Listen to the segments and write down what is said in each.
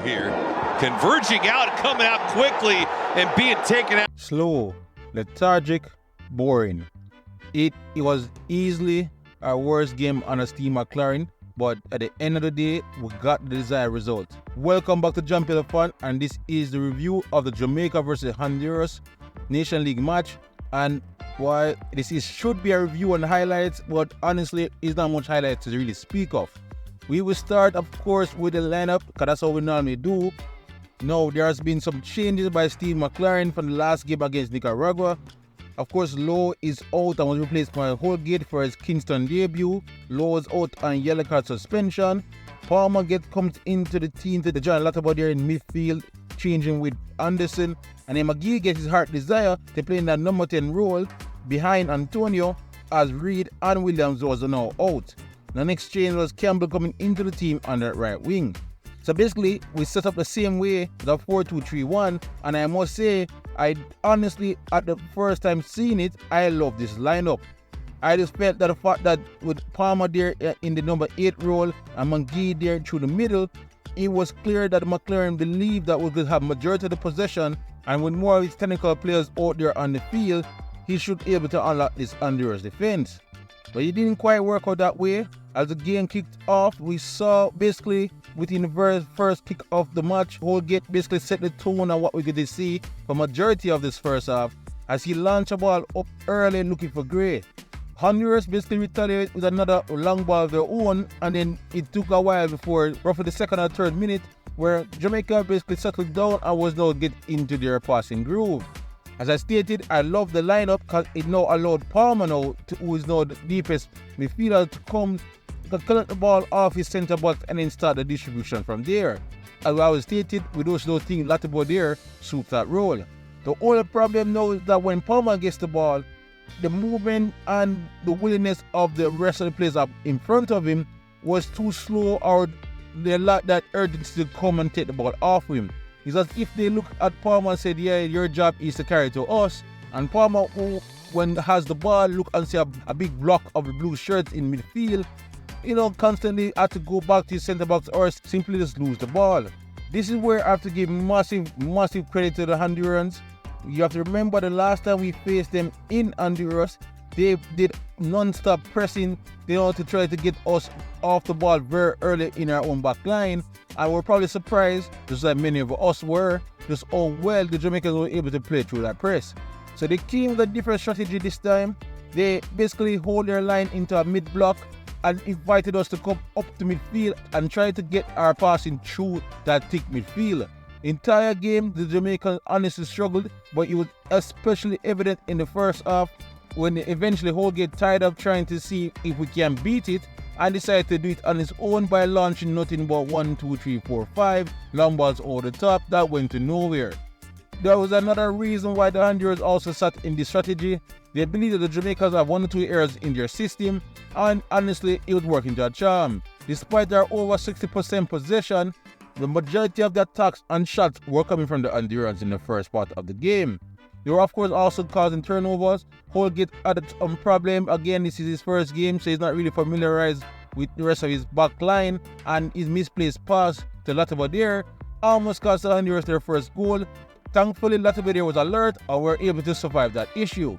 here. Converging out, coming out quickly, and being taken out. Slow, lethargic, boring. It was easily our worst game on a Steve McLaren, but at the end of the day, we got the desired result. Welcome back to Jamaican Fun, and this is the review of the Jamaica versus Honduras Nation League match. And while should be a review on highlights, but honestly, it's not much highlights to really speak of. We will start, of course, with the lineup, because that's how we normally do. Now, there has been some changes by Steve McLaren from the last game against Nicaragua. Of course, Lowe is out and was replaced by Holgate for his Kingston debut. Lowe is out on yellow card suspension. Palmer comes into the team to join Latabo there in midfield, changing with Anderson. And then McGee gets his heart desire to play in that number 10 role behind Antonio, as Reed and Williams was now out. The next change was Campbell coming into the team on the right wing. So basically, we set up the same way, the 4-2-3-1, and I must say, I honestly, at the first time seeing it, I love this lineup. I just felt that the fact that with Palmer there in the number 8 role and McGee there through the middle, it was clear that McLaren believed that we could have majority of the possession, and with more of his technical players out there on the field, he should be able to unlock this Honduras defense. But it didn't quite work out that way. As the game kicked off, we saw basically within the very first kick of the match, Holgate basically set the tone on what we could see for majority of this first half as he launched a ball up early looking for Gray. Honduras basically retaliated with another long ball of their own, and then it took a while before roughly the second or third minute where Jamaica basically settled down and was now get into their passing groove. As I stated, I love the lineup because it now allowed Palmer now, who is now the deepest midfielder, to come to collect the ball off his centre box and then start the distribution from there. As I was stated, with those things, Latabo there suits that role. The only problem now is that when Palmer gets the ball, the movement and the willingness of the rest of the players up in front of him was too slow, or they lacked that urgency to come and take the ball off him. It's as if they look at Palmer and said, yeah, your job is to carry to us. And Palmer, who, when has the ball, look and see a big block of the blue shirts in midfield, constantly had to go back to his centre box or simply just lose the ball. This is where I have to give massive credit to the Hondurans. You have to remember the last time we faced them in Honduras, they did non-stop pressing, to try to get us off the ball very early in our own back line. And we're probably surprised, just like many of us were, just how well the Jamaicans were able to play through that press. So they came with a different strategy this time. They basically hold their line into a mid-block and invited us to come up to midfield and try to get our passing through that thick midfield. Entire game, the Jamaicans honestly struggled, but it was especially evident in the first half when they eventually Holgate tied up trying to see if we can beat it, and decided to do it on his own by launching nothing but 1, 2, 3, 4, 5 long balls over the top that went to nowhere. There was another reason why the Honduras also sat in this strategy. They believe that the Jamaicans have 1 or 2 errors in their system, and honestly, it was working to a charm. Despite their over 60% possession, the majority of the attacks and shots were coming from the Hondurans in the first part of the game. They were of course also causing turnovers. Holgate had a problem. Again, this is his first game, so he's not really familiarized with the rest of his back line, and his misplaced pass to Latabo there almost cost the Honduras their first goal. Thankfully, Latabo there was alert and were able to survive that issue.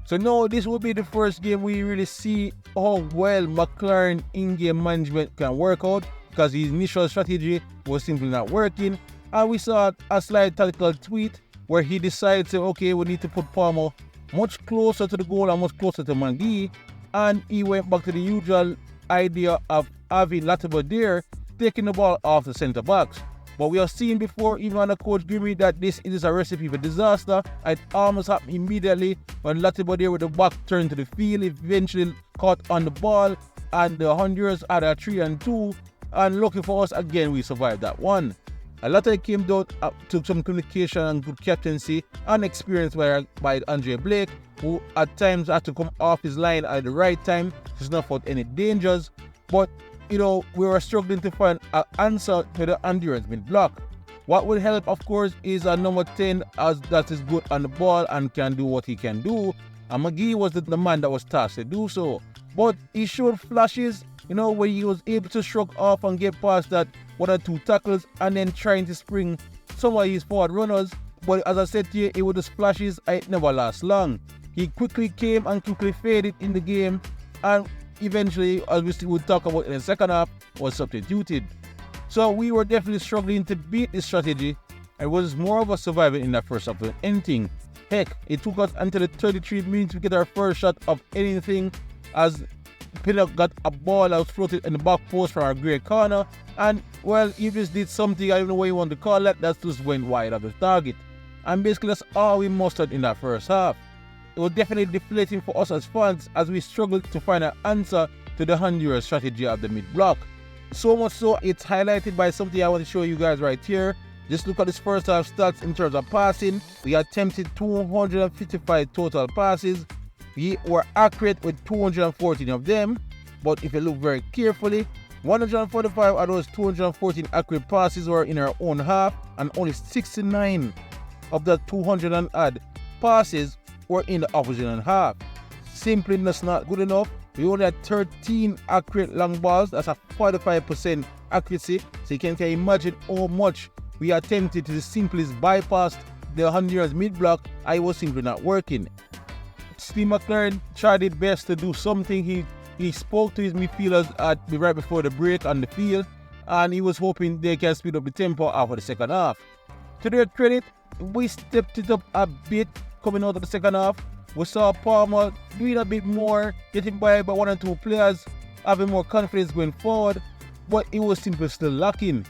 So now this will be the first game we really see how well McLaren in-game management can work out, because his initial strategy was simply not working. And we saw a slight tactical tweak where he decided to, okay, we need to put Palmer much closer to the goal and much closer to McGee. And he went back to the usual idea of having Latabo there taking the ball off the centre backs. But we have seen before, even under Coach Grimmy, that this is a recipe for disaster. It almost happened immediately when Latabo there with the back turned to the field, eventually caught on the ball, and the Honduras had a 3-2. And lucky for us, again, we survived that one. A lot of it came down to some communication and good captaincy and experience by Andre Blake, who at times had to come off his line at the right time to snuff out any dangers. But, we were struggling to find an answer to the Honduras mid-block. What would help, of course, is a number 10 as that is good on the ball and can do what he can do. And McGee was the man that was tasked to do so. But he showed flashes, where he was able to shrug off and get past that one or two tackles and then trying to spring some of his forward runners. But as I said to you, it was the splashes, it never lasts long. He quickly came and quickly faded in the game, and eventually, as we will talk about in the second half, was substituted. So we were definitely struggling to beat this strategy. It was more of a survival in that first half than anything. Heck, it took us until the 33 minutes to get our first shot of anything, as Pinnock got a ball that was floated in the back post from our great corner, and well, he just did something, I don't know what you want to call it, that just went wide of the target. And basically that's all we mustered in that first half. It was definitely deflating for us as fans, as we struggled to find an answer to the Honduras strategy of the mid-block. So much so, it's highlighted by something I want to show you guys right here. Just look at this first half stats in terms of passing. We attempted 255 total passes. We were accurate with 214 of them. But if you look very carefully, 145 of those 214 accurate passes were in our own half, and only 69 of the 200 and odd passes were in the opposition half. Simply that's not good enough. We only had 13 accurate long balls. That's a 45% accuracy. So you can imagine how much we attempted to simply bypass the Honduras mid-block. I was simply not working. Steve McLaren tried his best to do something. He spoke to his midfielders right before the break on the field, and he was hoping they can speed up the tempo after the second half. To their credit, we stepped it up a bit coming out of the second half. We saw Palmer doing a bit more, getting by one or two players, having more confidence going forward, but it was simply still lacking.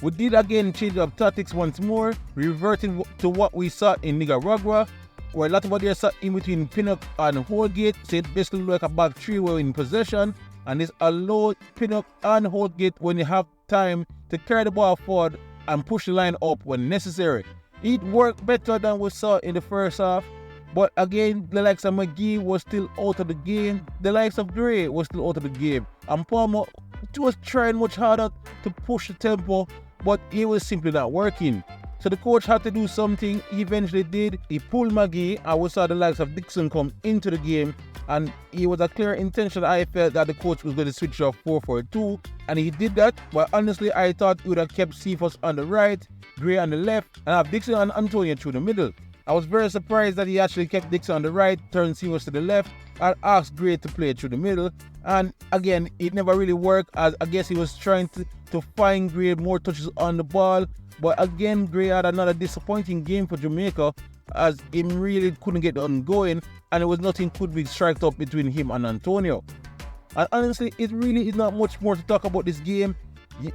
We did again change up tactics once more, reverting to what we saw in Nicaragua, where a lot of what they sat in between Pinnock and Holgate, so it basically looked like a back three were in possession, and this allowed Pinnock and Holgate, when they have time, to carry the ball forward and push the line up when necessary. It worked better than we saw in the first half, but again, the likes of McGee was still out of the game, the likes of Gray was still out of the game, and Palmer was trying much harder to push the tempo, but it was simply not working. So the coach had to do something. He eventually did. He pulled McGee, and we saw the likes of Dixon come into the game, and it was a clear intention. I felt that the coach was going to switch off 4-4-2, and he did that. But honestly, I thought he would have kept Cephas on the right, Gray on the left, and have Dixon and Antonio through the middle. I was very surprised that he actually kept Dixon on the right, turned Cephas to the left, and asked Gray to play through the middle. And again, it never really worked, as I guess he was trying to find Gray more touches on the ball. But again, Gray had another disappointing game for Jamaica, as he really couldn't get on going, and it was nothing could be striked up between him and Antonio. And honestly, it really is not much more to talk about this game.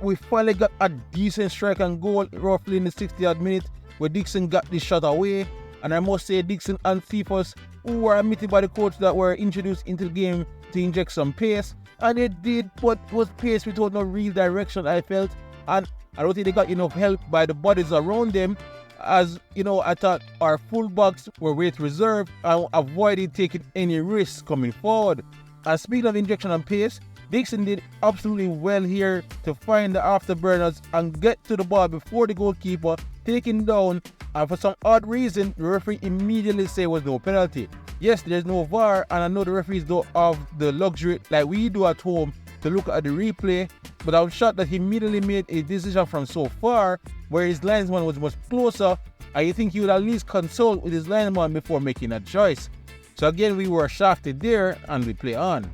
We finally got a decent strike and goal roughly in the 60th minute, where Dixon got this shot away. And I must say, Dixon and Cephas, who were admitted by the coach that were introduced into the game to inject some pace, and they did, but it was pace without no real direction, I felt. And I don't think they got enough help by the bodies around them, as you know, I thought our fullbacks were weight reserved and avoided taking any risks coming forward. And speaking of injection and pace, Dixon did absolutely well here to find the afterburners and get to the ball before the goalkeeper, taking down, and for some odd reason, the referee immediately said there was no penalty. Yes, there's no VAR, and I know the referees don't have the luxury like we do at home to look at the replay, but I was shocked that he immediately made a decision from so far, where his linesman was much closer. I think he would at least consult with his linesman before making that choice. So again, we were shafted there, and we play on.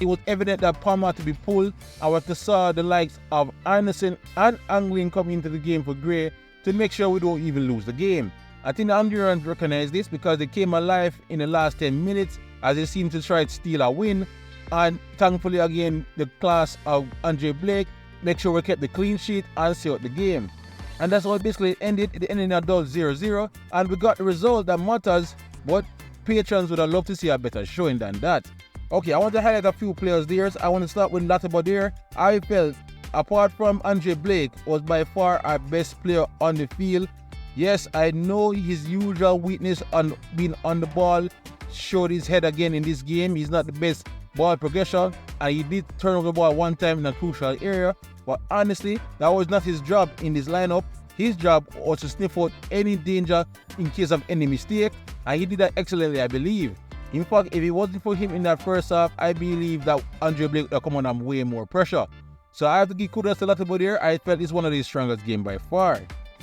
It was evident that Palmer had to be pulled, and we saw the likes of Anderson and Anglin come into the game for Gray to make sure we don't even lose the game. I think the Hondurans recognized this, because they came alive in the last 10 minutes as they seemed to try to steal a win. And thankfully, again, the class of Andre Blake make sure we kept the clean sheet and seal out the game. And that's how it basically ended. It ended in a dull 0-0, and we got the result that matters, but patrons would have loved to see a better showing than that. Okay, I want to highlight a few players there. I want to start with Latibor there. I felt, apart from Andre Blake, was by far our best player on the field. Yes, I know his usual weakness on being on the ball showed his head again in this game. He's not the best ball progression, and he did turn over the ball one time in a crucial area, but honestly, that was not his job in this lineup. His job was to sniff out any danger in case of any mistake, and he did that excellently, I believe. In fact, if it wasn't for him in that first half, I believe that Andre Blake would have come on way more pressure. So I have to give kudos to Latabo there. I felt it's one of the strongest games by far.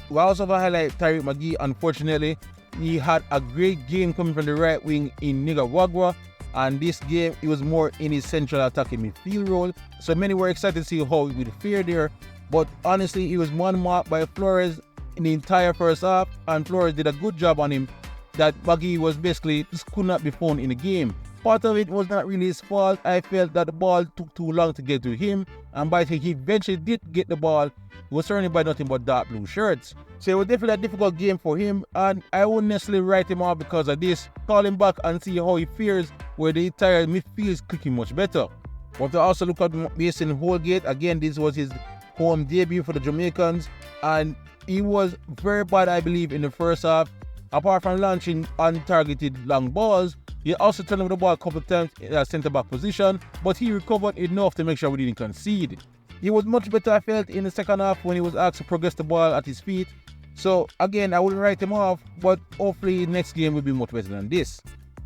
We also have to highlight Tyreek McGee. Unfortunately, he had a great game coming from the right wing in Nicaragua. And this game, he was more in his central attacking midfield role. So many were excited to see how he would fare there. But honestly, he was one marked by Flores in the entire first half. And Flores did a good job on him. That McGee was basically, just could not be found in the game. Part of it was not really his fault. I felt that the ball took too long to get to him. And by the time he eventually did get the ball, it was surrounded by nothing but dark blue shirts. So it was definitely a difficult game for him. And I wouldn't necessarily write him off because of this. Call him back and see how he fares, where the entire midfield is clicking much better. We have to also look at Mason Holgate. Again, this was his home debut for the Jamaicans. And he was very bad, I believe, in the first half. Apart from launching untargeted long balls, he also turned over the ball a couple of times in a centre-back position, but he recovered enough to make sure we didn't concede. He was much better, I felt, in the second half when he was asked to progress the ball at his feet. So, again, I wouldn't write him off, but hopefully next game will be much better than this.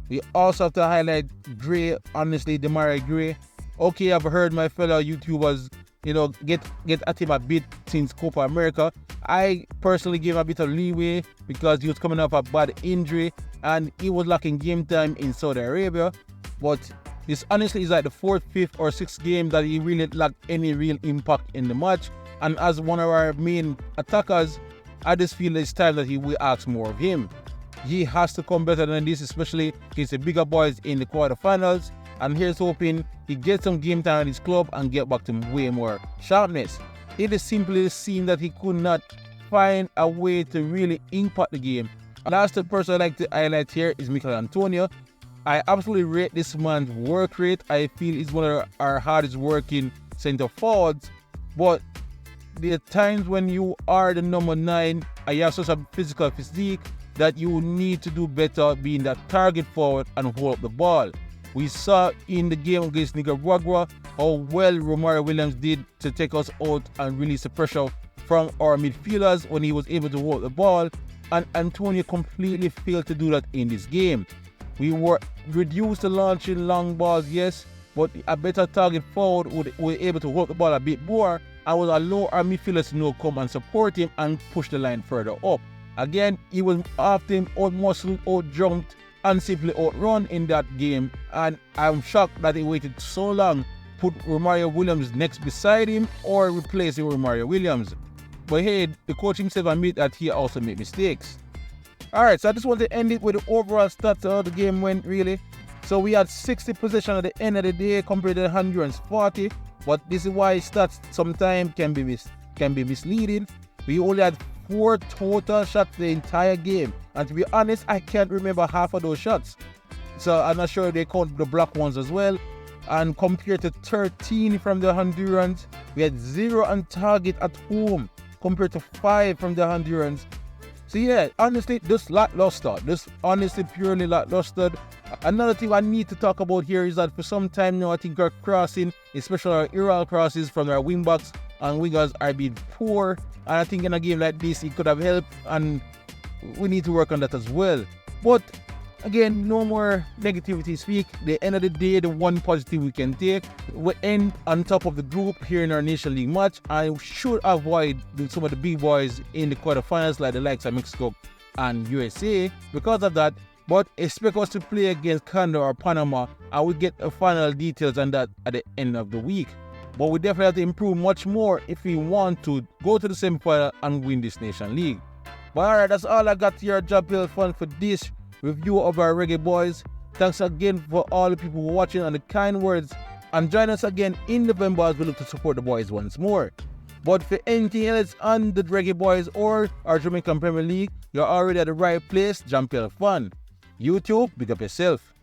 We also have to highlight Gray, honestly, Demarai Gray. Okay, I've heard my fellow YouTubers, get at him a bit since Copa America. I personally gave him a bit of leeway because he was coming off a bad injury and he was lacking game time in Saudi Arabia. But this honestly is like the 4th, 5th or 6th game that he really lacked any real impact in the match. And as one of our main attackers, I just feel it's time that we ask more of him. He has to come better than this, especially against the bigger boys in the quarterfinals. And here's hoping he gets some game time at his club and get back to way more sharpness. It is simply seemed that he could not find a way to really impact the game. Last person I'd like to highlight here is Mikel Antonio. I absolutely rate this man's work rate. I feel he's one of our hardest working centre forwards. But there are times when you are the number 9 and you have such a physical physique that you need to do better being that target forward and hold up the ball. We saw in the game against Nicaragua how well Romario Williams did to take us out and release the pressure from our midfielders when he was able to hold the ball, and Antonio completely failed to do that in this game. We were reduced to launching long balls, yes, but a better target forward would be able to hold the ball a bit more and would allow our midfielders to come and support him and push the line further up. Again, he was often out-muscled, out-jumped, and simply outrun in that game, and I'm shocked that he waited so long, put Romario Williams next beside him or replacing Romario Williams. But hey, the coach himself admit that he also made mistakes. Alright, so I just want to end it with the overall stats of how the game went really. So we had 60 possession at the end of the day compared to the Hondurans 40, but this is why stats sometimes can be misleading. We only had 4 total shots the entire game, and to be honest, I can't remember half of those shots. So I'm not sure they count the block ones as well. And compared to 13 from the Hondurans, we had 0 on target at home compared to 5 from the Hondurans. So yeah, honestly, just lackluster. Just honestly purely lackluster. Another thing I need to talk about here is that for some time now, I think our crossing, especially our aerial crosses from our wingbacks and wingers, are being poor. And I think in a game like this, it could have helped, and we need to work on that as well. But again, no more negativity speak. The end of the day, the one positive we can take, we end on top of the group here in our Nation League match. I should avoid some of the big boys in the quarterfinals like the likes of Mexico and USA because of that. But expect us to play against Canada or Panama, and we'll get the final details on that at the end of the week. But we definitely have to improve much more if we want to go to the semi-final and win this Nation League. But alright, that's all I got here at Jamaican Fun for this review of our reggaeboyz. Thanks again for all the people who are watching and the kind words, and join us again in November as we look to support the boys once more. But for anything else on the reggaeboyz or our Jamaican Premier League, you're already at the right place. Jamaican Fun. YouTube, big up yourself.